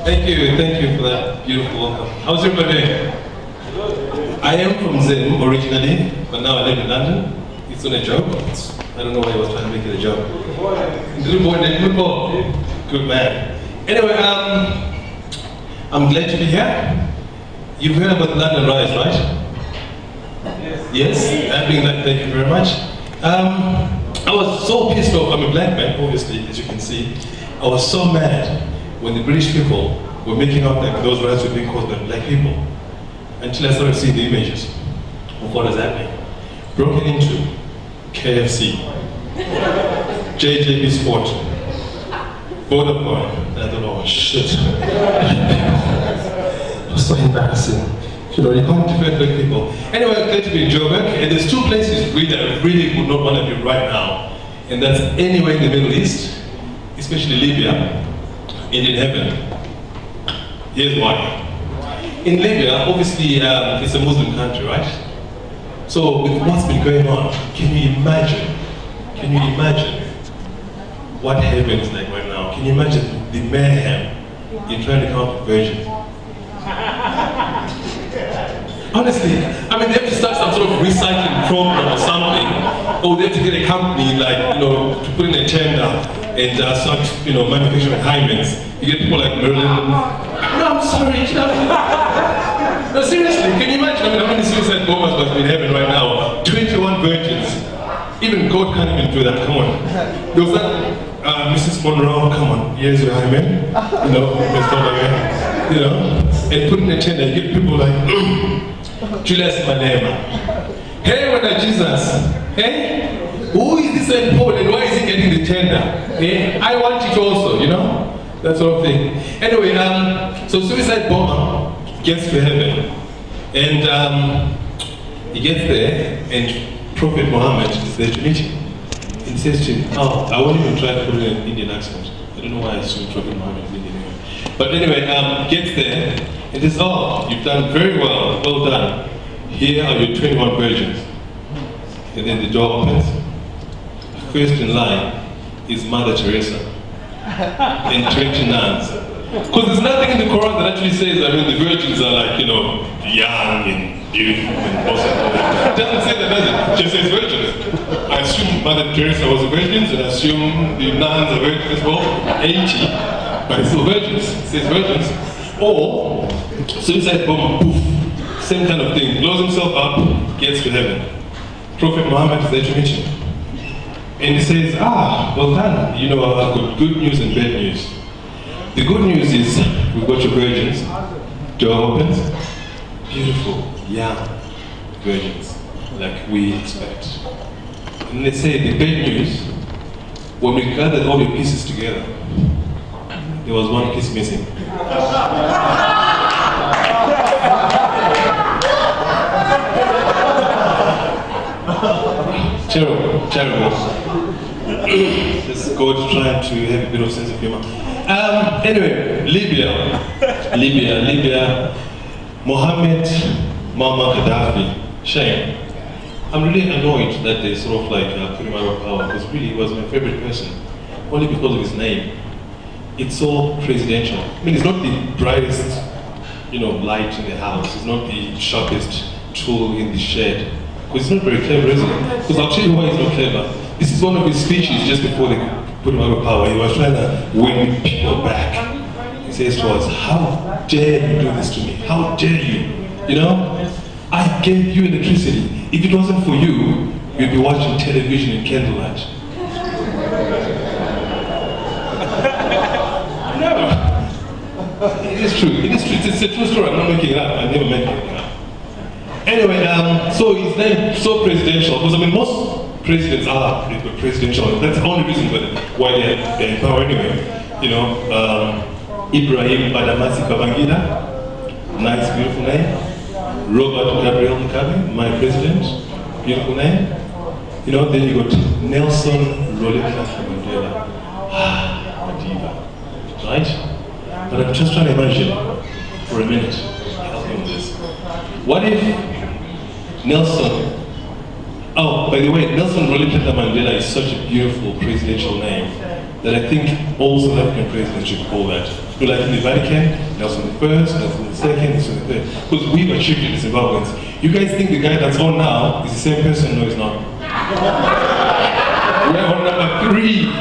Thank you for that beautiful welcome. How's everybody doing? I am from Zim originally, but now I live in London. It's not a joke. I don't know why I was trying to make it a joke. Little boy named football. Good man. Anyway, I'm glad to be here. You've heard about the London Rise, right? Yes? I'm being like, thank you very much. I was so pissed off. I'm a black man, obviously, as you can see. I was so mad when the British people were making out like those riots were being caused by black people, until I started seeing the images of what was happening. Broken into KFC, JJB Sport, Vodafone, and I thought, oh shit. It was so embarrassing. You know, you can't defend black people. Anyway, I'm glad to be in Joburg, and there's two places really that I really would not want to be right now, and that's anywhere in the Middle East, especially Libya, and in heaven. Here's why. In Libya, obviously, it's a Muslim country, right? So with what's been going on, can you imagine what heaven is like right now? Can you imagine the mayhem in trying to come up with virgins? Honestly, I mean, they have to start some sort of recycling program or something, or they have to get a company, like, you know, to put in a tender and start, you know, manufacturing hymens. You get people like Marilyn. No, I'm sorry, you know. No, seriously, can you imagine? I mean, how many suicide bombers must be in heaven right now? 21 virgins. Even God can't even do that, come on. There was that, Mrs. Monroe, come on, here's your hymen. You know, you know, and put in a tender, you get people like, Julius Malema. Hey, what Jesus? Hey? Who is this St. Paul and why is he getting the tender? Hey? I want it also, you know? That sort of thing. Anyway, so suicide bomber gets to heaven, and he gets there, and Prophet Muhammad is there to meet him. And says to him, oh, I won't even try to put it in an Indian accent. I don't know why I assume Prophet Muhammad is Indian anyway. But anyway, gets there, and says, oh, you've done very well, well done. Here are your 21 virgins. And then the door opens. First in line is Mother Teresa and 20 nuns. Because there's nothing in the Quran that actually says, I mean, the virgins are like, you know, young and beautiful and awesome. It doesn't say that, does it? It just says virgins. I assume Mother Teresa was a virgin, and I assume the nuns are virgins as well. 80, but it's still virgins. It says virgins. Or, suicide bomber, poof, same kind of thing. Blows himself up, gets to heaven. Prophet Muhammad is there to meet him. And he says, ah, well done. You know, I've got good news and bad news. The good news is, we've got your virgins. Door opens. Beautiful, young virgins, like we expect. And they say, the bad news, when we gathered all your pieces together, there was one piece missing. Terrible, terrible. Just God trying to have a bit of sense of humor. Anyway, Libya. Mohammed Muammar Gaddafi. Shame. I'm really annoyed that they sort of like put him out of power, because really he was my favorite person. Only because of his name. It's so presidential. I mean, it's not the brightest, you know, light in the house. It's not the sharpest tool in the shed. Because it's not very clever, is it? Because I'll tell you why he's not clever. This is one of his speeches just before they put him out of power. He was trying to win people back. He says to us, how dare you do this to me? How dare you? You know? I gave you electricity. If it wasn't for you, you'd be watching television in candlelight. No. It is true. It is true. It's a true story. I'm not making it up. I never make it up. Anyway, so his name so presidential, because I mean most presidents are presidential. That's the only reason why they're in power anyway. You know, Ibrahim Badamasi Babangida, nice beautiful name. Robert Gabriel Mugabe, my president, beautiful name. You know, then you got Nelson Rolihlahla Mandela. Ah, a diva, right? But I'm just trying to imagine for a minute, help me with this. What if Nelson, oh, by the way, Nelson Rolihlahla Mandela is such a beautiful presidential name. that I think all South African presidents should call that. So like in the Vatican, Nelson the First, Nelson the Second, Nelson the Third. Because we've achieved it as Zimbabweans. You guys think the guy that's on now is the same person? No, he's not. We're on number 3.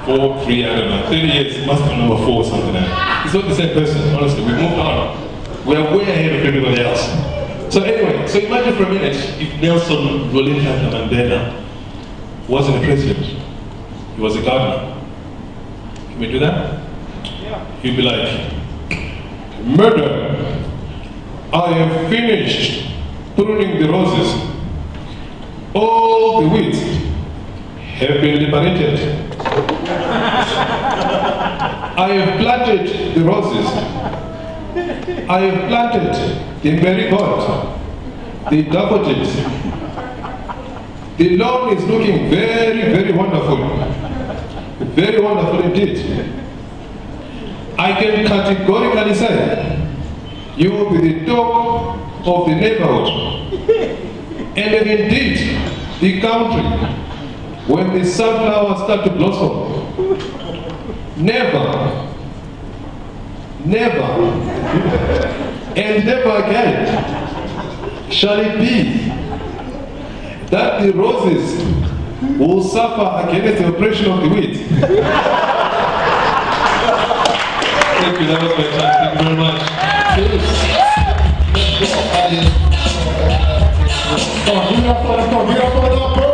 4, 3, I don't know. 30 years, it must be number 4 or something like that. It's not the same person, honestly. We've moved on. We're way ahead of everybody else. So anyway, so imagine for a minute if Nelson Rolihlahla Mandela wasn't a president. He was a gardener. Can we do that? Yeah. He'd be like, "Murder, I have finished pruning the roses. All the weeds have been liberated. I have planted the roses. I have planted the marigold, the daffodils. The lawn is looking very, very wonderful. Very wonderful indeed. I can categorically say you will be the talk of the neighborhood and indeed the country when the sunflowers start to blossom. Never, never, and never again shall it be that the roses will suffer against the oppression of the weeds." Thank you, that was my time. Thank you very much. Come on, give it up for the